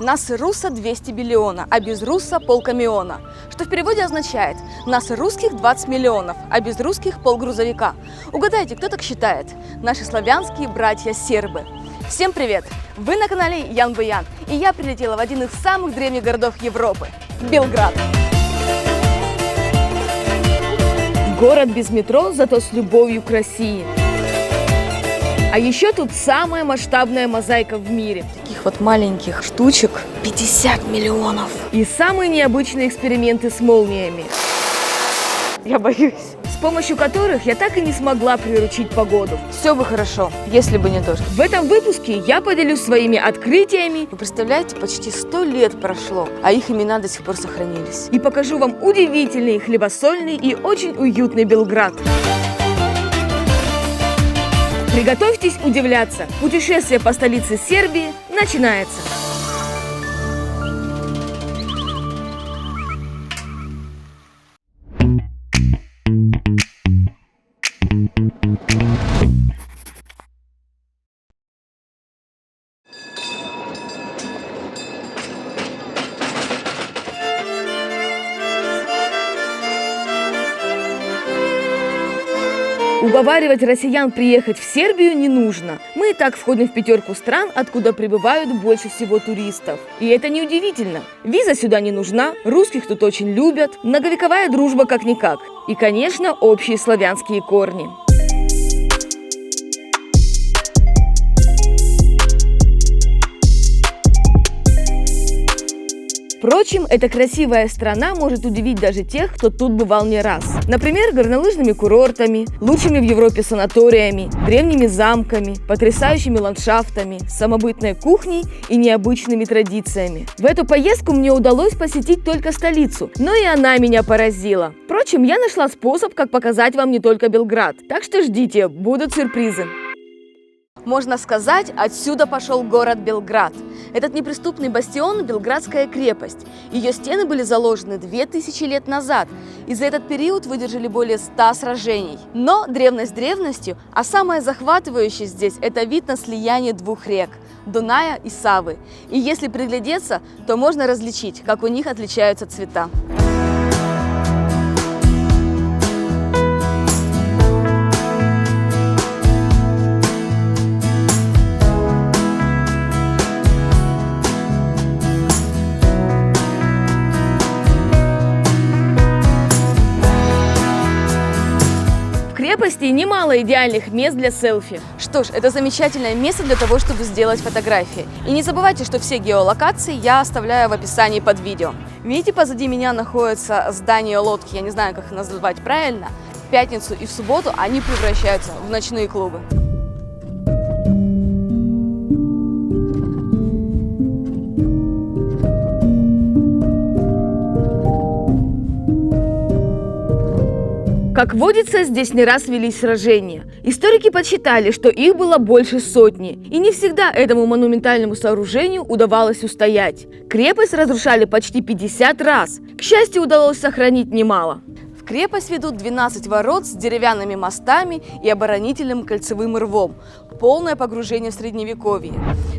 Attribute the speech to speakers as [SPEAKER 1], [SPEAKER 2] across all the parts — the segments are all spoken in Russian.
[SPEAKER 1] Нас руса 200 биллиона, а без руса полкамиона. Что в переводе означает нас русских 20 миллионов, а без русских полгрузовика. Угадайте, кто так считает? Наши славянские братья-сербы. Всем привет! Вы на канале Ян Буян, и я прилетела в один из самых древних городов Европы – Белград. Город без метро, зато с любовью к России. А еще тут самая масштабная мозаика в мире. Таких вот маленьких штучек 50 миллионов. И самые необычные эксперименты с молниями. Я боюсь. С помощью которых я так и не смогла приручить погоду. Все бы хорошо, если бы не дождь. В этом выпуске я поделюсь своими открытиями. Вы представляете, почти 100 лет прошло, а их имена до сих пор сохранились. И покажу вам удивительный, хлебосольный и очень уютный Белград. Приготовьтесь удивляться. Путешествие по столице Сербии начинается. Уговаривать россиян приехать в Сербию не нужно. Мы и так входим в пятерку стран, откуда прибывают больше всего туристов. И это не удивительно. Виза сюда не нужна, русских тут очень любят, многовековая дружба как-никак. И, конечно, общие славянские корни. Впрочем, эта красивая страна может удивить даже тех, кто тут бывал не раз. Например, горнолыжными курортами, лучшими в Европе санаториями, древними замками, потрясающими ландшафтами, самобытной кухней и необычными традициями. В эту поездку мне удалось посетить только столицу, но и она меня поразила. Впрочем, я нашла способ, как показать вам не только Белград. Так что ждите, будут сюрпризы. Можно сказать, отсюда пошел город Белград. Этот неприступный бастион – Белградская крепость. Ее стены были заложены 2000 лет назад, и за этот период выдержали более 100 сражений. Но древность древностью, а самое захватывающее здесь – это вид на слияние двух рек – Дуная и Савы. И если приглядеться, то можно различить, как у них отличаются цвета. В крепости немало идеальных мест для селфи. Что ж, это замечательное место для того, чтобы сделать фотографии. И не забывайте, что все геолокации я оставляю в описании под видео. Видите, позади меня находится здание лодки, я не знаю, как их назвать правильно. В пятницу и в субботу они превращаются в ночные клубы. Как водится, здесь не раз велись сражения. Историки подсчитали, что их было больше сотни, и не всегда этому монументальному сооружению удавалось устоять. Крепость разрушали почти 50 раз. К счастью, удалось сохранить немало. В крепость ведут 12 ворот с деревянными мостами и оборонительным кольцевым рвом. Полное погружение в Средневековье.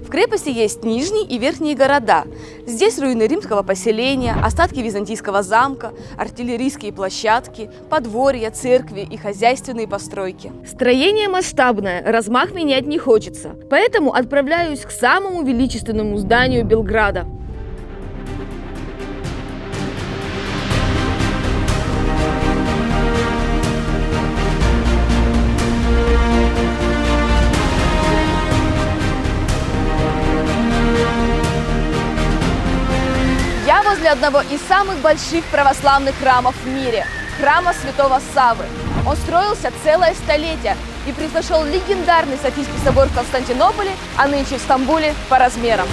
[SPEAKER 1] В крепости есть нижние и верхние города. Здесь руины римского поселения, остатки византийского замка, артиллерийские площадки, подворья, церкви и хозяйственные постройки. Строение масштабное, размах менять не хочется. Поэтому отправляюсь к самому величественному зданию Белграда. Возле одного из самых больших православных храмов в мире – храма Святого Саввы. Он строился целое столетие и превзошел легендарный Софийский собор в Константинополе, а нынче в Стамбуле по размерам.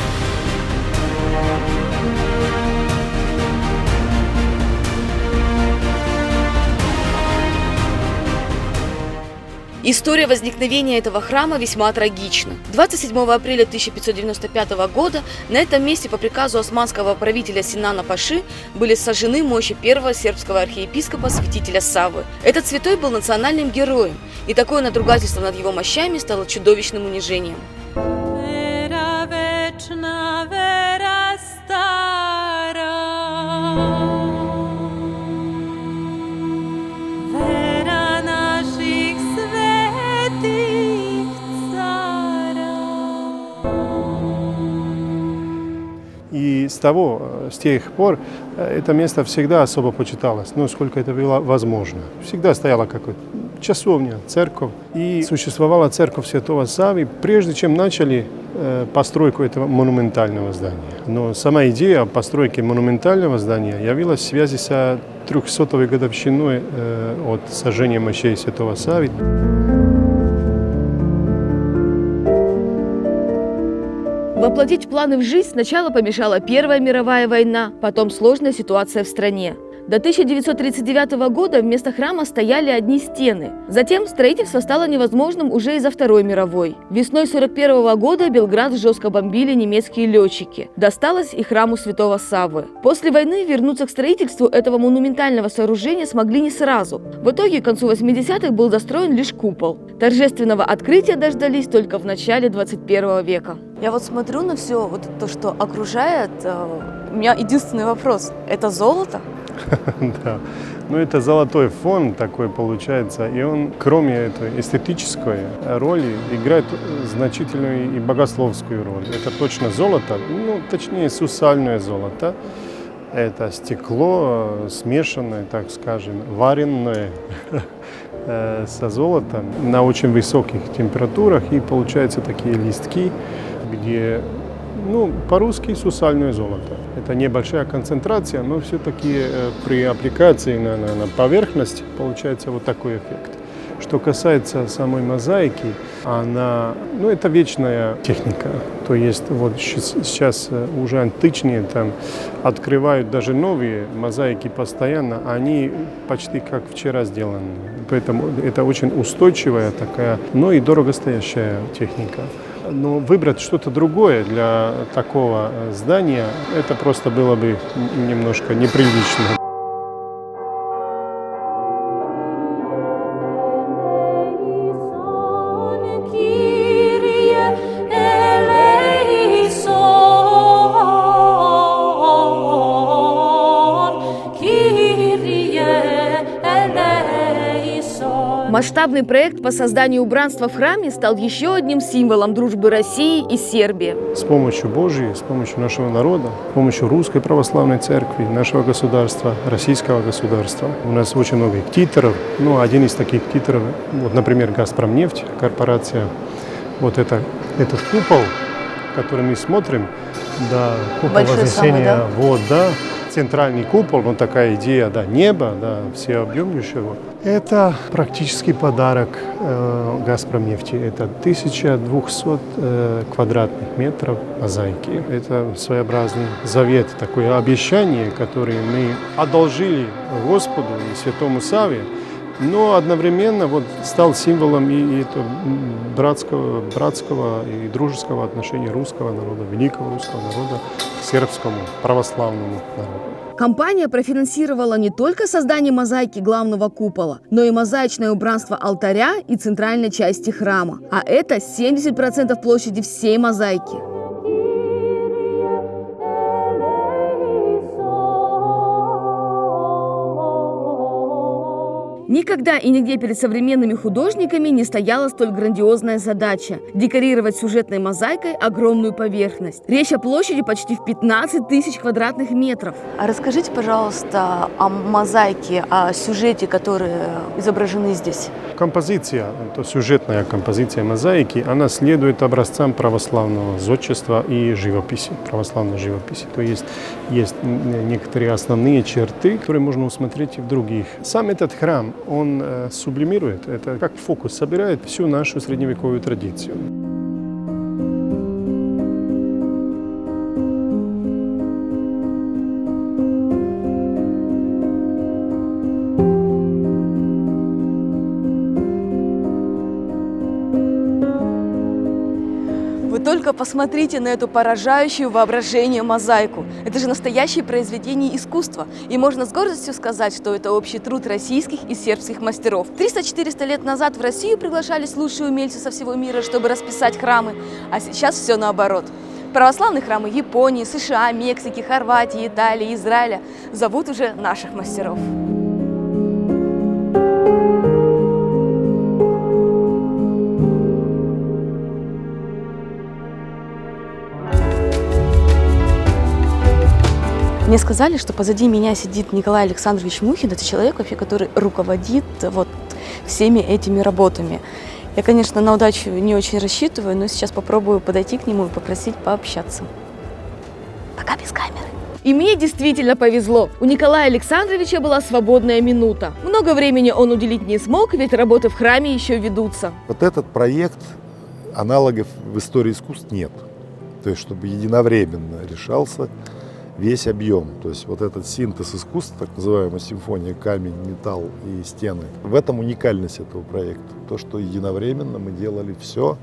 [SPEAKER 1] История возникновения этого храма весьма трагична. 27 апреля 1595 года на этом месте по приказу османского правителя Синана Паши были сожжены мощи первого сербского архиепископа святителя Саввы. Этот святой был национальным героем, и такое надругательство над его мощами стало чудовищным унижением.
[SPEAKER 2] Vera večna, vera И с тех пор это место всегда особо почиталось, ну, сколько это было возможно. Всегда стояла какая-то часовня, церковь. И существовала церковь Святого Саввы, прежде чем начали постройку этого монументального здания. Но сама идея постройки монументального здания явилась в связи с 300-й годовщиной от сожжения мощей Святого Саввы.
[SPEAKER 1] Воплотить планы в жизнь сначала помешала Первая мировая война, потом сложная ситуация в стране. До 1939 года вместо храма стояли одни стены. Затем строительство стало невозможным уже из-за Второй мировой. Весной 1941 года Белград жестко бомбили немецкие летчики. Досталось и храму Святого Саввы. После войны вернуться к строительству этого монументального сооружения смогли не сразу. В итоге к концу 80-х был достроен лишь купол. Торжественного открытия дождались только в начале 21 века.
[SPEAKER 3] Я вот смотрю на все вот то, что окружает. У меня единственный вопрос – это золото?
[SPEAKER 2] Да, ну это золотой фон такой получается, и он, кроме этой эстетической роли, играет значительную и богословскую роль. Это точно золото, ну точнее сусальное золото. Это стекло смешанное, так скажем, вареное со золотом на очень высоких температурах, и получаются такие листки, где, ну, по-русски сусальное золото. Это небольшая концентрация, но все-таки при аппликации на поверхность получается вот такой эффект. Что касается самой мозаики, она, ну, это вечная техника. То есть вот сейчас уже античные там открывают даже новые мозаики постоянно, они почти как вчера сделаны. Поэтому это очень устойчивая такая, но и дорогостоящая техника. Но выбрать что-то другое для такого здания, это просто было бы немножко неприлично.
[SPEAKER 1] Масштабный проект по созданию убранства в храме стал еще одним символом дружбы России и Сербии.
[SPEAKER 2] С помощью Божьей, с помощью нашего народа, с помощью Русской Православной Церкви, нашего государства, российского государства. У нас очень много титров. Ну, один из таких титров, вот, например, «Газпромнефть», корпорация. Вот этот купол, который мы смотрим, да, купол
[SPEAKER 3] Большой
[SPEAKER 2] Вознесения,
[SPEAKER 3] самый, да?
[SPEAKER 2] вот, да. Центральный купол, вот такая идея, да, неба, да, всеобъемлющего. Это практически подарок «Газпромнефти». Это 1200 квадратных метров мозаики. Это своеобразный завет, такое обещание, которое мы одолжили Господу и Святому Савве, но одновременно вот стал символом и братского и дружеского отношения русского народа, великого русского народа к сербскому православному народу.
[SPEAKER 1] Компания профинансировала не только создание мозаики главного купола, но и мозаичное убранство алтаря и центральной части храма. А это 70% площади всей мозаики. Никогда и нигде перед современными художниками не стояла столь грандиозная задача – декорировать сюжетной мозаикой огромную поверхность. Речь о площади почти в 15 тысяч квадратных метров.
[SPEAKER 3] А расскажите, пожалуйста, о мозаике, о сюжете, которые изображены здесь.
[SPEAKER 2] Композиция, то сюжетная композиция мозаики, она следует образцам православного зодчества и живописи, православной живописи. То есть некоторые основные черты, которые можно усмотреть и в других. Сам этот храм, он сублимирует, это как фокус, собирает всю нашу средневековую традицию.
[SPEAKER 3] Вы только посмотрите на эту поражающую воображение мозаику. Это же настоящее произведение искусства. И можно с гордостью сказать, что это общий труд российских и сербских мастеров. 300-400 лет назад в Россию приглашались лучшие умельцы со всего мира, чтобы расписать храмы. А сейчас все наоборот. Православные храмы Японии, США, Мексики, Хорватии, Италии, Израиля зовут уже наших мастеров. Мне сказали, что позади меня сидит Николай Александрович Мухин. Это человек, вообще, который руководит вот всеми этими работами. Я, конечно, на удачу не очень рассчитываю, но сейчас попробую подойти к нему и попросить пообщаться. Пока без камеры.
[SPEAKER 1] И мне действительно повезло. У Николая Александровича была свободная минута. Много времени он уделить не смог, ведь работы в храме еще ведутся.
[SPEAKER 4] Вот этот проект, аналогов в истории искусств нет. То есть, чтобы единовременно решался весь объем. То есть, вот этот синтез искусств, так называемая симфония, камень, металл и стены. В этом уникальность этого проекта. То, что единовременно мы делали все.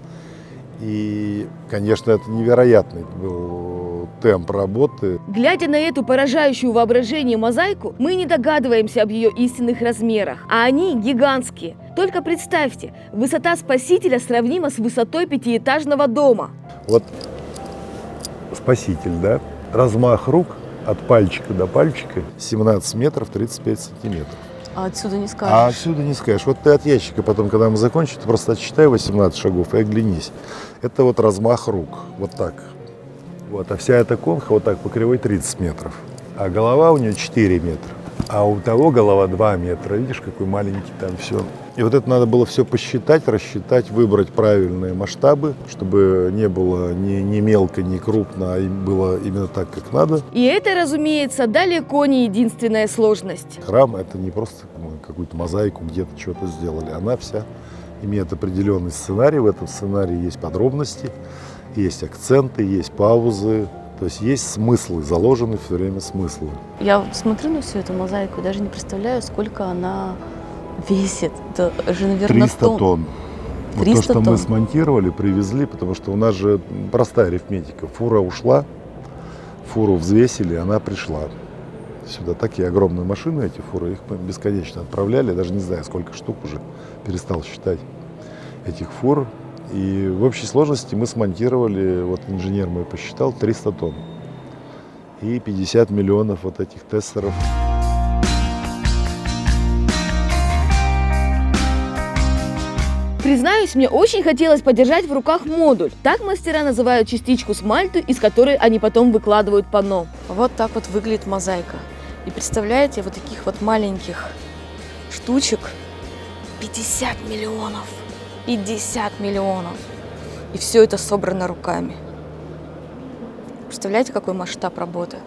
[SPEAKER 4] И, конечно, это невероятный был темп работы.
[SPEAKER 1] Глядя на эту поражающую воображение мозаику, мы не догадываемся об ее истинных размерах, а они гигантские. Только представьте, высота Спасителя сравнима с высотой пятиэтажного дома.
[SPEAKER 4] Вот Спаситель, да? Размах рук от пальчика до пальчика 17 метров 35 сантиметров.
[SPEAKER 3] А отсюда не скажешь.
[SPEAKER 4] А отсюда не скажешь. Вот ты от ящика потом, когда мы закончим, ты просто отсчитай 18 шагов и оглянись. Это вот размах рук. Вот так. Вот. А вся эта конха вот так по кривой 30 метров. А голова у нее 4 метра. А у того голова 2 метра. Видишь, какой маленький там все. И вот это надо было все посчитать, рассчитать, выбрать правильные масштабы, чтобы не было ни мелко, ни крупно, а было именно так, как надо.
[SPEAKER 1] И это, разумеется, далеко не единственная сложность.
[SPEAKER 4] Храм — это не просто какую-то мозаику, где-то что-то сделали. Она вся имеет определенный сценарий. В этом сценарии есть подробности, есть акценты, есть паузы. То есть есть смыслы, заложены все время смыслы.
[SPEAKER 3] Я смотрю на всю эту мозаику, даже не представляю, сколько она весит. Это же, наверное,
[SPEAKER 4] 300 тонн. Вот
[SPEAKER 3] 300
[SPEAKER 4] то, что
[SPEAKER 3] тонн.
[SPEAKER 4] мы смонтировали, привезли, потому что у нас же простая арифметика. Фура ушла, фуру взвесили, она пришла сюда. Такие огромные машины, эти фуры, их мы бесконечно отправляли. Я даже не знаю, сколько штук уже, перестал считать этих фур. И в общей сложности мы смонтировали, вот инженер мой посчитал, 300 тонн. И 50 миллионов вот этих тестеров.
[SPEAKER 1] Признаюсь, мне очень хотелось подержать в руках модуль. Так мастера называют частичку смальту, из которой они потом выкладывают панно.
[SPEAKER 3] Вот так вот выглядит мозаика. И представляете, вот таких вот маленьких штучек 50 миллионов. 50 миллионов. И все это собрано руками. Представляете, какой масштаб работы?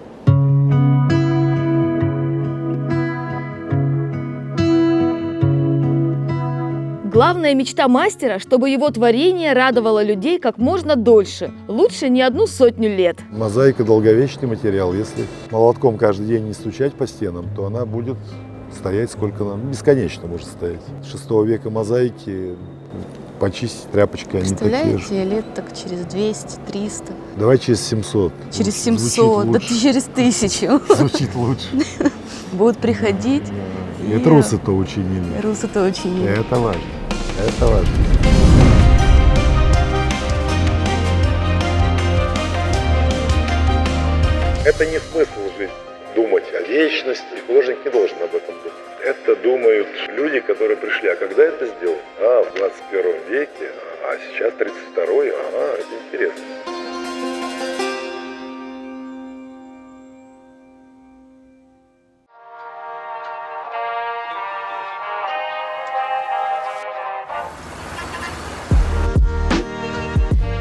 [SPEAKER 1] Главная мечта мастера, чтобы его творение радовало людей как можно дольше. Лучше не 100 лет.
[SPEAKER 4] Мозаика – долговечный материал. Если молотком каждый день не стучать по стенам, то она будет стоять сколько нам, бесконечно может стоять. С 6 века мозаики почистить тряпочкой, они такие же.
[SPEAKER 3] Представляете, лет так через 200, 300.
[SPEAKER 4] Давай через 700.
[SPEAKER 3] Через
[SPEAKER 4] Звучит
[SPEAKER 3] 700, да
[SPEAKER 4] лучше.
[SPEAKER 3] ты через 1000.
[SPEAKER 4] Звучит лучше.
[SPEAKER 3] Будут приходить.
[SPEAKER 4] И трусы-то учинили.
[SPEAKER 3] Русы-то очень.
[SPEAKER 4] Это важно. Это важно. Это не смысл жить, думать о вечности. Художник не должен об этом думать. Это думают люди, которые пришли. А когда это сделал? В 21 веке. А сейчас 32-й. Это интересно.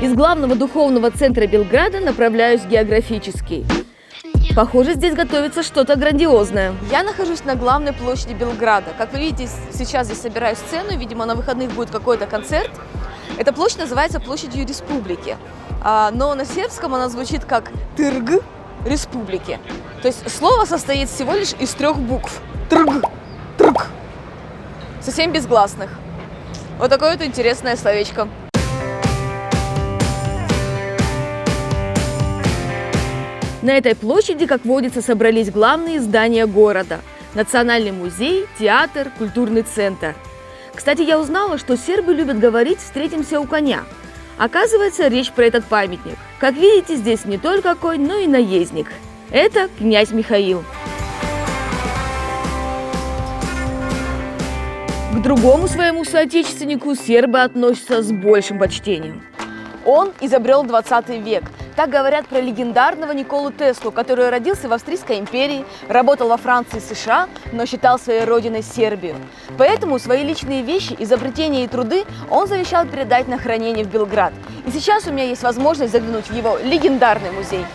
[SPEAKER 1] Из главного духовного центра Белграда направляюсь в географический. Похоже, здесь готовится что-то грандиозное.
[SPEAKER 3] Я нахожусь на главной площади Белграда. Как вы видите, сейчас здесь собираю сцену. Видимо, на выходных будет какой-то концерт. Эта площадь называется площадью Республики. Но на сербском она звучит как «Трг Республики». То есть слово состоит всего лишь из 3 букв. Трг. Трг. Совсем безгласных. Вот такое вот интересное словечко.
[SPEAKER 1] На этой площади, как водится, собрались главные здания города. Национальный музей, театр, культурный центр. Кстати, я узнала, что сербы любят говорить «встретимся у коня». Оказывается, речь про этот памятник. Как видите, здесь не только конь, но и наездник. Это князь Михаил. К другому своему соотечественнику сербы относятся с большим почтением.
[SPEAKER 3] Он изобрел 20 век. Так говорят про легендарного Николу Теслу, который родился в Австрийской империи, работал во Франции и США, но считал своей родиной Сербию. Поэтому свои личные вещи, изобретения и труды он завещал передать на хранение в Белград. И сейчас у меня есть возможность заглянуть в его легендарный музей.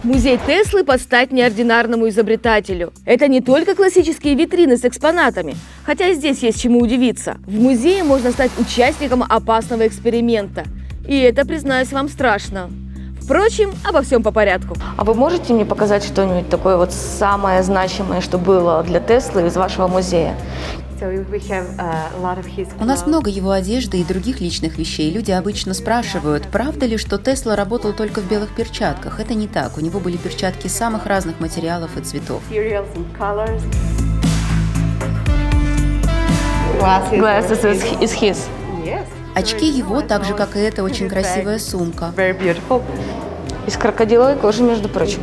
[SPEAKER 1] Музей Теслы под стать неординарному изобретателю. Это не только классические витрины с экспонатами, хотя и здесь есть чему удивиться. В музее можно стать участником опасного эксперимента. И это, признаюсь, вам страшно. Впрочем, обо всем по порядку.
[SPEAKER 3] А вы можете мне показать что-нибудь такое вот самое значимое, что было для Теслы из вашего музея?
[SPEAKER 5] У нас много его одежды и других личных вещей. Люди обычно спрашивают, правда ли, что Тесла работал только в белых перчатках. Это не так. У него были перчатки самых разных материалов и цветов.
[SPEAKER 3] Glasses is his.
[SPEAKER 5] Очки его, так же, как и эта очень красивая сумка.
[SPEAKER 3] Из крокодиловой кожи, между прочим.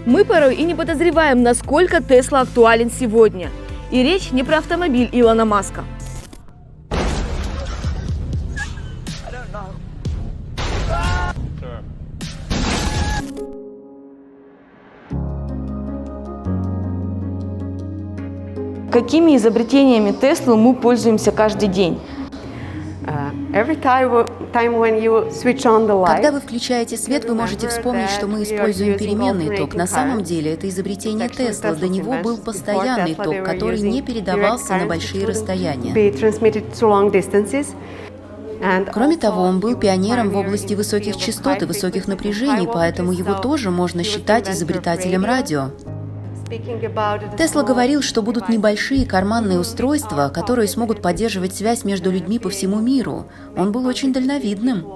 [SPEAKER 1] Мы порой и не подозреваем, насколько Тесла актуален сегодня. И речь не про автомобиль Илона Маска.
[SPEAKER 3] Какими изобретениями Теслы мы пользуемся каждый день?
[SPEAKER 5] Когда вы включаете свет, вы можете вспомнить, что мы используем переменный ток. На самом деле, это изобретение Тесла. До него был постоянный ток, который не передавался на большие расстояния. Кроме того, он был пионером в области высоких частот и высоких напряжений, поэтому его тоже можно считать изобретателем радио. Тесла говорил, что будут небольшие карманные устройства, которые смогут поддерживать связь между людьми по всему миру. Он был очень дальновидным.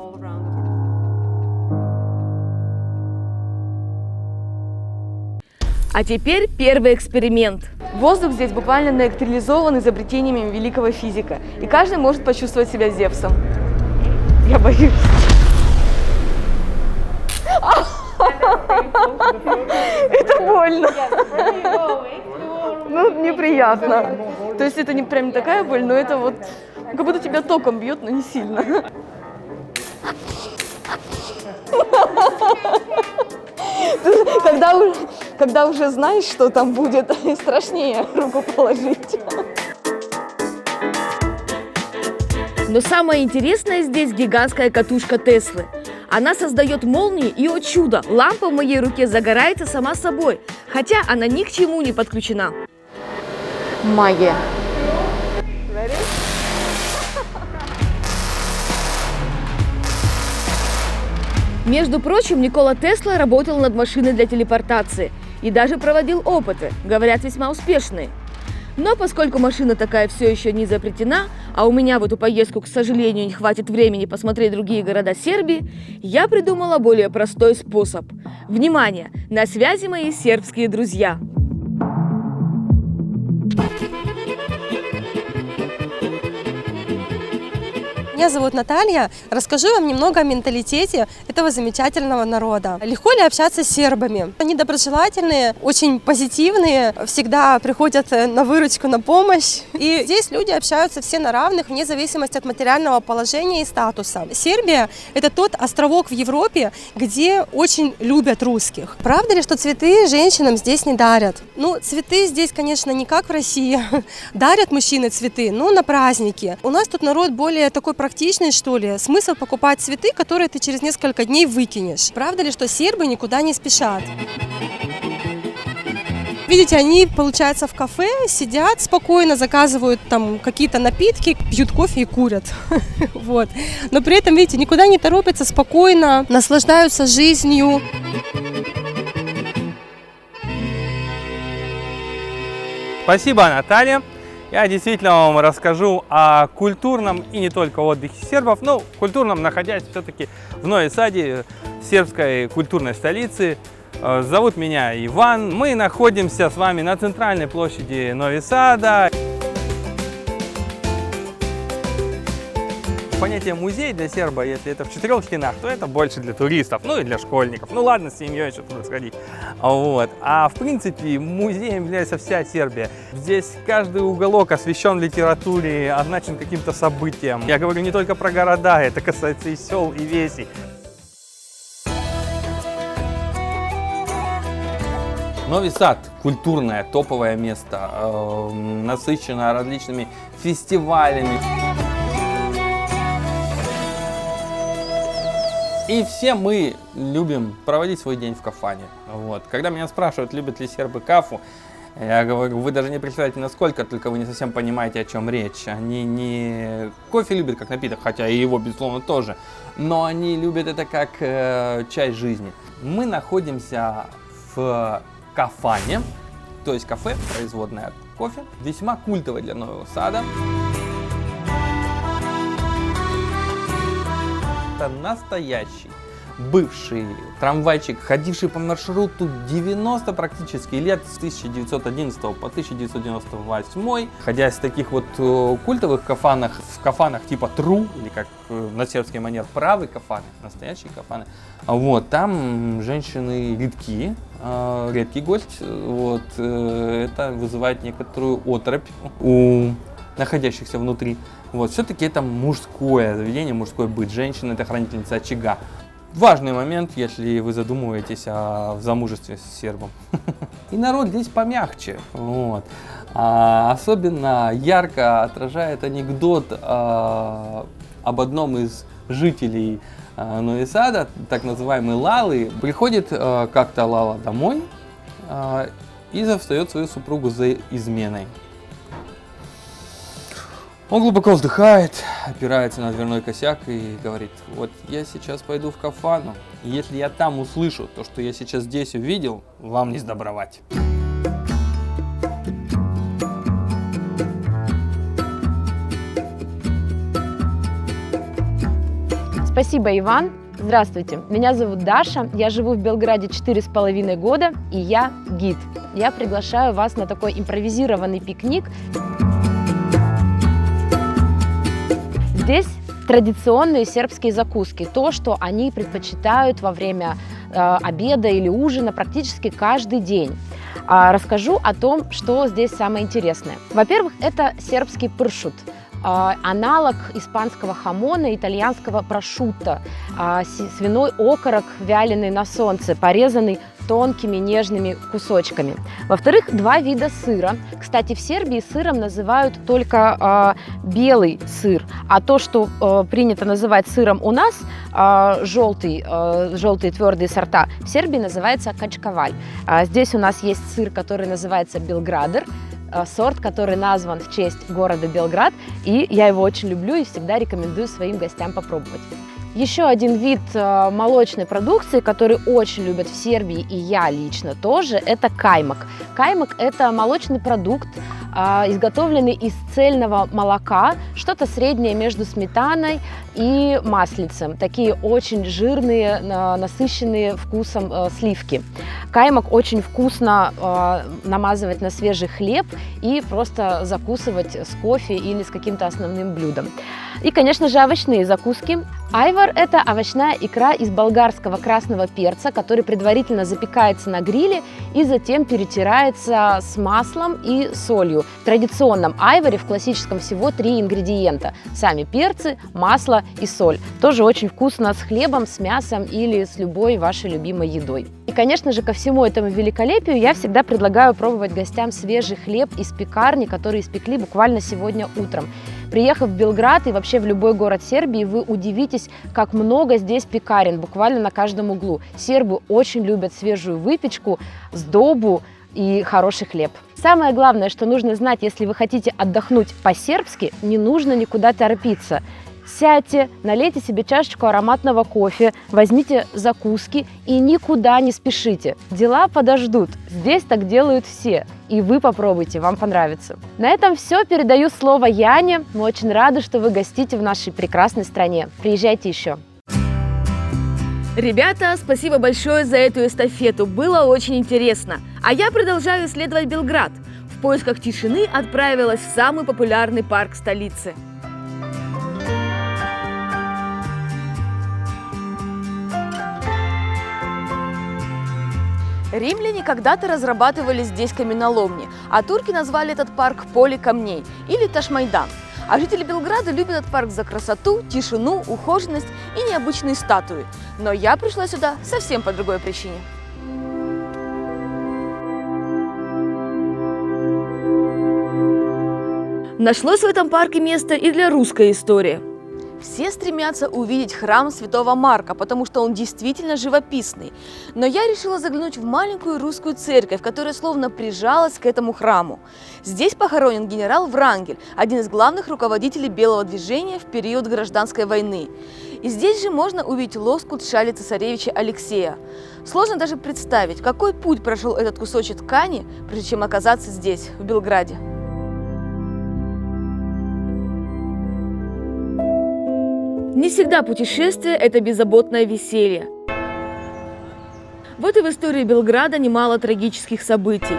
[SPEAKER 1] А теперь первый эксперимент.
[SPEAKER 3] Воздух здесь буквально наэлектролизован изобретениями великого физика, и каждый может почувствовать себя Зевсом. Я боюсь. Это больно. Ну, неприятно. То есть это не прям не такая боль, но это вот как будто тебя током бьет, но не сильно. Когда уже знаешь, что там будет, страшнее руку положить.
[SPEAKER 1] Но самое интересное здесь гигантская катушка Теслы. Она создает молнии, и, о чудо, лампа в моей руке загорается сама собой, хотя она ни к чему не подключена.
[SPEAKER 3] Магия.
[SPEAKER 1] Между прочим, Никола Тесла работал над машиной для телепортации и даже проводил опыты, говорят, весьма успешные. Но поскольку машина такая все еще не изобретена, а у меня в эту поездку, к сожалению, не хватит времени посмотреть другие города Сербии, я придумала более простой способ. Внимание! На связи мои сербские друзья!
[SPEAKER 6] Меня зовут Наталья. Расскажу вам немного о менталитете этого замечательного народа. Легко ли общаться с сербами? Они доброжелательные, очень позитивные, всегда приходят на выручку, на помощь. И здесь люди общаются все на равных, вне зависимости от материального положения и статуса. Сербия – это тот островок в Европе, где очень любят русских. Правда ли, что цветы женщинам здесь не дарят? Ну, цветы здесь, конечно, не как в России. Дарят мужчины цветы, но на праздники. У нас тут народ более такой практичный, что ли. Смысл покупать цветы, которые ты через несколько дней выкинешь. Правда ли, что сербы никуда не спешат? Видите, они, получается, в кафе сидят спокойно, заказывают там какие-то напитки, пьют кофе и курят. Вот. Но при этом, видите, никуда не торопятся, спокойно, наслаждаются жизнью.
[SPEAKER 7] Спасибо, Наталья. Я действительно вам расскажу о культурном и не только отдыхе сербов, но культурном, находясь все-таки в Нови Саде, сербской культурной столице. Зовут меня Иван. Мы находимся с вами на центральной площади Нови Сада. понятие музей для серба, если это в 4 стенах, то это больше для туристов, ну и для школьников. Ну ладно, с семьей еще туда сходить. Вот. А в принципе музеем является вся Сербия. Здесь каждый уголок освещен литературе, означен каким-то событием. Я говорю не только про города, это касается и сел, и весей. Новый Сад – культурное, топовое место, насыщенное различными фестивалями. И все мы любим проводить свой день в кафане. Вот. Когда меня спрашивают, любят ли сербы кафу, я говорю, вы даже не представляете, насколько, только вы не совсем понимаете, о чем речь. Они не кофе любят как напиток, хотя и его, безусловно, тоже, но они любят это как часть жизни. Мы находимся в кафане, то есть кафе, производное от кофе, весьма культовое для Нового Сада. Это настоящий бывший трамвайчик, ходивший по маршруту 90 практически лет с 1911 по 1998, ходя с таких вот культовых кафанах, в кафанах типа Тру, или как на сербский манер правый кафаны, настоящие кафаны. Вот, там женщины редки, редкий гость, вот, это вызывает некоторую оторопь у находящихся внутри. Вот, все-таки это мужское заведение, мужской быт. Женщина – это хранительница очага. Важный момент, если вы задумываетесь о замужестве с сербом. И народ здесь помягче. Вот. Особенно ярко отражает анекдот об одном из жителей Нового Сада, так называемый Лалы. Приходит как-то Лала домой и застает свою супругу за изменой. Он глубоко вздыхает, опирается на дверной косяк и говорит: вот я сейчас пойду в кафану, и если я там услышу то, что я сейчас здесь увидел, вам не сдобровать.
[SPEAKER 8] Спасибо, Иван. Здравствуйте, меня зовут Даша, я живу в Белграде 4,5 года, и я гид. Я приглашаю вас на такой импровизированный пикник. Здесь традиционные сербские закуски, то, что они предпочитают во время обеда или ужина практически каждый день. Расскажу о том, что здесь самое интересное. Во-первых, это сербский пршут, аналог испанского хамона, итальянского прошутто, свиной окорок, вяленый на солнце, порезанный тонкими нежными кусочками. Во-вторых, 2 вида сыра. Кстати, в Сербии сыром называют только белый сыр, а то, что принято называть сыром у нас, желтые твердые сорта, в Сербии называется качкаваль. Здесь у нас есть сыр, который называется белградер, сорт, который назван в честь города Белград, и я его очень люблю и всегда рекомендую своим гостям попробовать. Еще один вид молочной продукции, который очень любят в Сербии, и я лично тоже, это каймак. Каймак – это молочный продукт, изготовленный из цельного молока, что-то среднее между сметаной и маслицем. Такие очень жирные, насыщенные вкусом сливки. Каймак очень вкусно намазывать на свежий хлеб и просто закусывать с кофе или с каким-то основным блюдом. И, конечно же, овощные закуски. Айвар – это овощная икра из болгарского красного перца, который предварительно запекается на гриле и затем перетирается с маслом и солью. В традиционном айваре в классическом всего 3 ингредиента – сами перцы, масло и соль. Тоже очень вкусно с хлебом, с мясом или с любой вашей любимой едой. И, конечно же, ко всему этому великолепию я всегда предлагаю пробовать гостям свежий хлеб из пекарни, который испекли буквально сегодня утром. Приехав в Белград и вообще в любой город Сербии, вы удивитесь, как много здесь пекарен, буквально на каждом углу. Сербы очень любят свежую выпечку, сдобу и хороший хлеб. Самое главное, что нужно знать, если вы хотите отдохнуть по-сербски, не нужно никуда торопиться. Сядьте, налейте себе чашечку ароматного кофе, возьмите закуски и никуда не спешите. Дела подождут. Здесь так делают все. И вы попробуйте, вам понравится. На этом все. Передаю слово Яне. Мы очень рады, что вы гостите в нашей прекрасной стране. Приезжайте еще.
[SPEAKER 1] Ребята, спасибо большое за эту эстафету. Было очень интересно. А я продолжаю исследовать Белград. В поисках тишины отправилась в самый популярный парк столицы.
[SPEAKER 3] Римляне когда-то разрабатывали здесь каменоломни, а турки назвали этот парк «Поле камней» или Ташмайдан. А жители Белграда любят этот парк за красоту, тишину, ухоженность и необычные статуи. Но я пришла сюда совсем по другой причине.
[SPEAKER 1] Нашлось в этом парке место и для русской истории.
[SPEAKER 3] Все стремятся увидеть храм Святого Марка, потому что он действительно живописный. Но я решила заглянуть в маленькую русскую церковь, которая словно прижалась к этому храму. Здесь похоронен генерал Врангель, один из главных руководителей белого движения в период гражданской войны. И здесь же можно увидеть лоскут шали цесаревича Алексея. Сложно даже представить, какой путь прошел этот кусочек ткани, прежде чем оказаться здесь, в Белграде.
[SPEAKER 1] Не всегда путешествие – это беззаботное веселье. Вот и в истории Белграда немало трагических событий,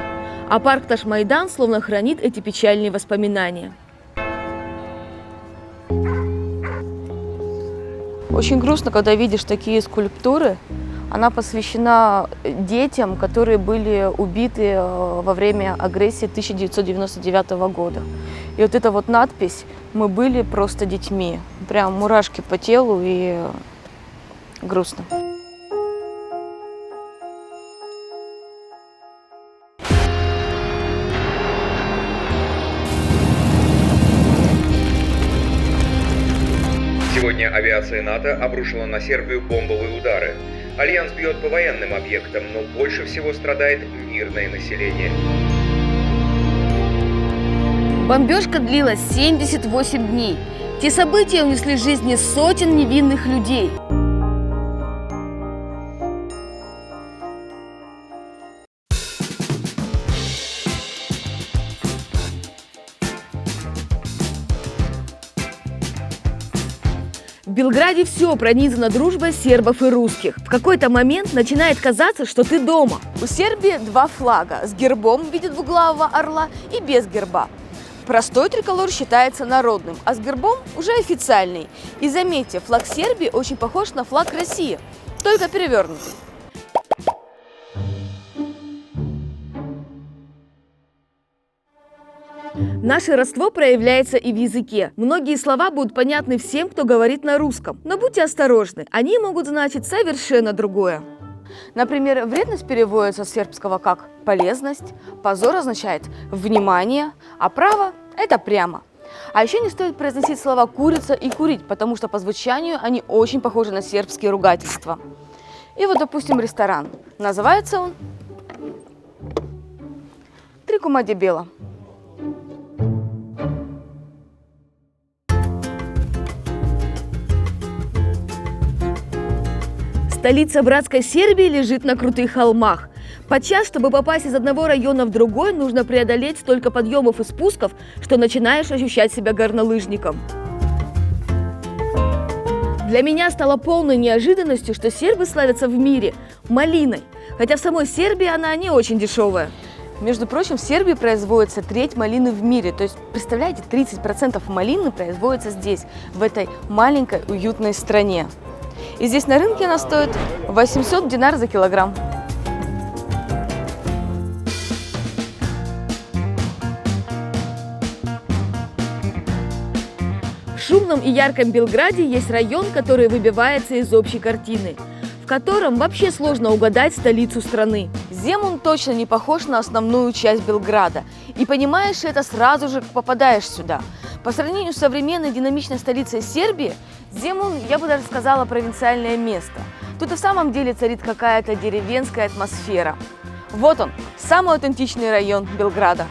[SPEAKER 1] а парк Ташмайдан словно хранит эти печальные воспоминания.
[SPEAKER 3] Очень грустно, когда видишь такие скульптуры. Она посвящена детям, которые были убиты во время агрессии 1999 года. И вот эта вот надпись «Мы были просто детьми». Прям мурашки по телу и грустно.
[SPEAKER 9] Сегодня авиация НАТО обрушила на Сербию бомбовые удары. Альянс бьет по военным объектам, но больше всего страдает мирное население.
[SPEAKER 1] Бомбежка длилась 78 дней. Те события унесли жизни сотен невинных людей. В Белграде все пронизано дружбой сербов и русских. В какой-то момент начинает казаться, что ты дома.
[SPEAKER 3] У Сербии два флага – с гербом в виде двуглавого орла и без герба. Простой триколор считается народным, а с гербом уже официальный. И заметьте, флаг Сербии очень похож на флаг России, только перевернутый.
[SPEAKER 1] Наше родство проявляется и в языке. Многие слова будут понятны всем, кто говорит на русском. Но будьте осторожны, они могут значить совершенно другое.
[SPEAKER 3] Например, вредность переводится с сербского как полезность, позор означает внимание, а право – это прямо. А еще не стоит произносить слова курица и курить, потому что по звучанию они очень похожи на сербские ругательства. И вот, допустим, ресторан. Называется он «Три кума дебела».
[SPEAKER 1] Столица братской Сербии лежит на крутых холмах. Подчас, чтобы попасть из одного района в другой, нужно преодолеть столько подъемов и спусков, что начинаешь ощущать себя горнолыжником. Для меня стало полной неожиданностью, что сербы славятся в мире малиной, хотя в самой Сербии она не очень дешевая.
[SPEAKER 3] Между прочим, в Сербии производится треть малины в мире. То есть, представляете, 30% малины производится здесь, в этой маленькой уютной стране. И здесь на рынке она стоит 800 динар за килограмм.
[SPEAKER 1] В шумном и ярком Белграде есть район, который выбивается из общей картины, в котором вообще сложно угадать столицу страны.
[SPEAKER 3] Земун точно не похож на основную часть Белграда. И понимаешь это сразу же, как попадаешь сюда. По сравнению с современной динамичной столицей Сербии, Земун, я бы даже сказала, провинциальное место. Тут и в самом деле царит какая-то деревенская атмосфера. Вот он, самый аутентичный район Белграда.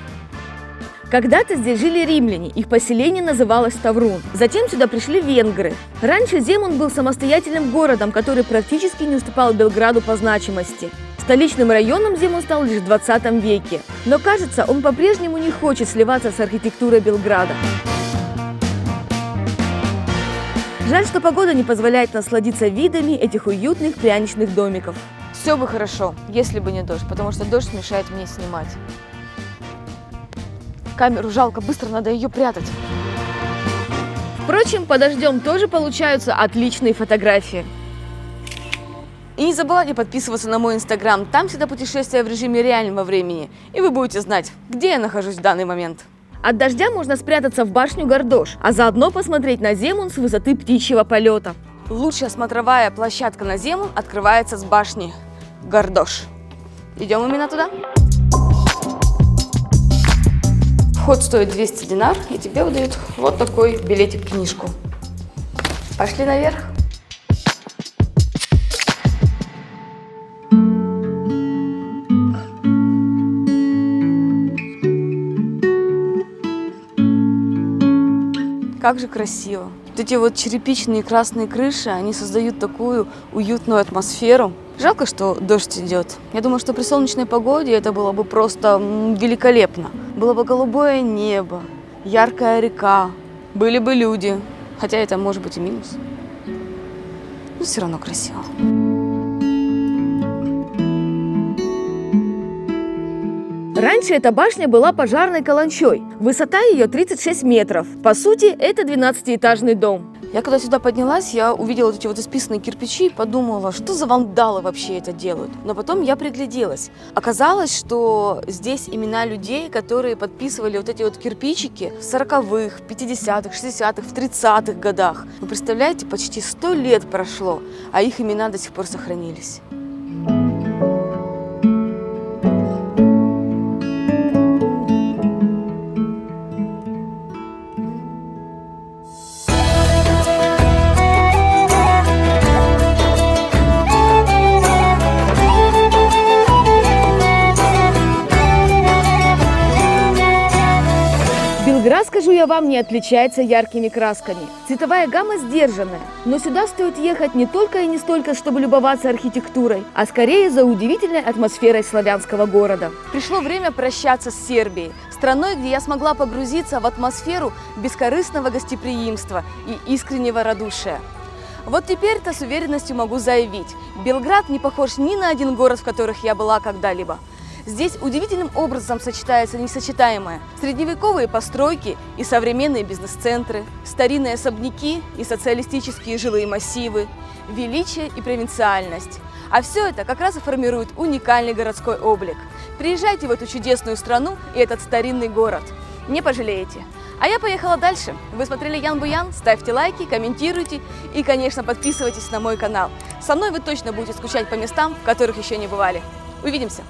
[SPEAKER 1] Когда-то здесь жили римляне, их поселение называлось Таврун. Затем сюда пришли венгры. Раньше Земун был самостоятельным городом, который практически не уступал Белграду по значимости. Столичным районом Земун стал лишь в 20 веке. Но кажется, он по-прежнему не хочет сливаться с архитектурой Белграда. Жаль, что погода не позволяет насладиться видами этих уютных пряничных домиков.
[SPEAKER 3] Все бы хорошо, если бы не дождь, потому что дождь мешает мне снимать. Камеру жалко, быстро надо ее прятать.
[SPEAKER 1] Впрочем, под дождем тоже получаются отличные фотографии.
[SPEAKER 3] И не забывайте подписываться на мой инстаграм, там всегда путешествия в режиме реального времени, и вы будете знать, где я нахожусь в данный момент.
[SPEAKER 1] От дождя можно спрятаться в башню Гордош, а заодно посмотреть на Земун с высоты птичьего полета.
[SPEAKER 3] Лучшая смотровая площадка на Земун открывается с башни Гордош. Идем именно туда. Вход стоит 200 динар, и тебе выдают вот такой билетик-книжку. Пошли наверх. Как же красиво. Вот эти вот черепичные красные крыши, они создают такую уютную атмосферу. Жалко, что дождь идет. Я думаю, что при солнечной погоде это было бы просто великолепно. Было бы голубое небо, яркая река, были бы люди. Хотя это может быть и минус. Но все равно красиво.
[SPEAKER 1] Раньше эта башня была пожарной каланчой. Высота ее 36 метров. По сути, это 12-этажный дом.
[SPEAKER 3] Я когда сюда поднялась, я увидела вот эти вот исписанные кирпичи и подумала, что за вандалы вообще это делают. Но потом я пригляделась. Оказалось, что здесь имена людей, которые подписывали вот эти вот кирпичики в 40-х, 50-х, 60-х, в 30-х годах. Вы представляете, почти 100 лет прошло, а их имена до сих пор сохранились.
[SPEAKER 1] Белград, скажу я вам, не отличается яркими красками. Цветовая гамма сдержанная, но сюда стоит ехать не только и не столько, чтобы любоваться архитектурой, а скорее за удивительной атмосферой славянского города.
[SPEAKER 3] Пришло время прощаться с Сербией, страной, где я смогла погрузиться в атмосферу бескорыстного гостеприимства и искреннего радушия. Вот теперь-то с уверенностью могу заявить, Белград не похож ни на один город, в которых я была когда-либо. Здесь удивительным образом сочетается несочетаемое. Средневековые постройки и современные бизнес-центры, старинные особняки и социалистические жилые массивы, величие и провинциальность. А все это как раз и формирует уникальный городской облик. Приезжайте в эту чудесную страну и этот старинный город. Не пожалеете. А я поехала дальше. Вы смотрели Ян Буян? Ставьте лайки, комментируйте и, конечно, подписывайтесь на мой канал. Со мной вы точно будете скучать по местам, в которых еще не бывали. Увидимся!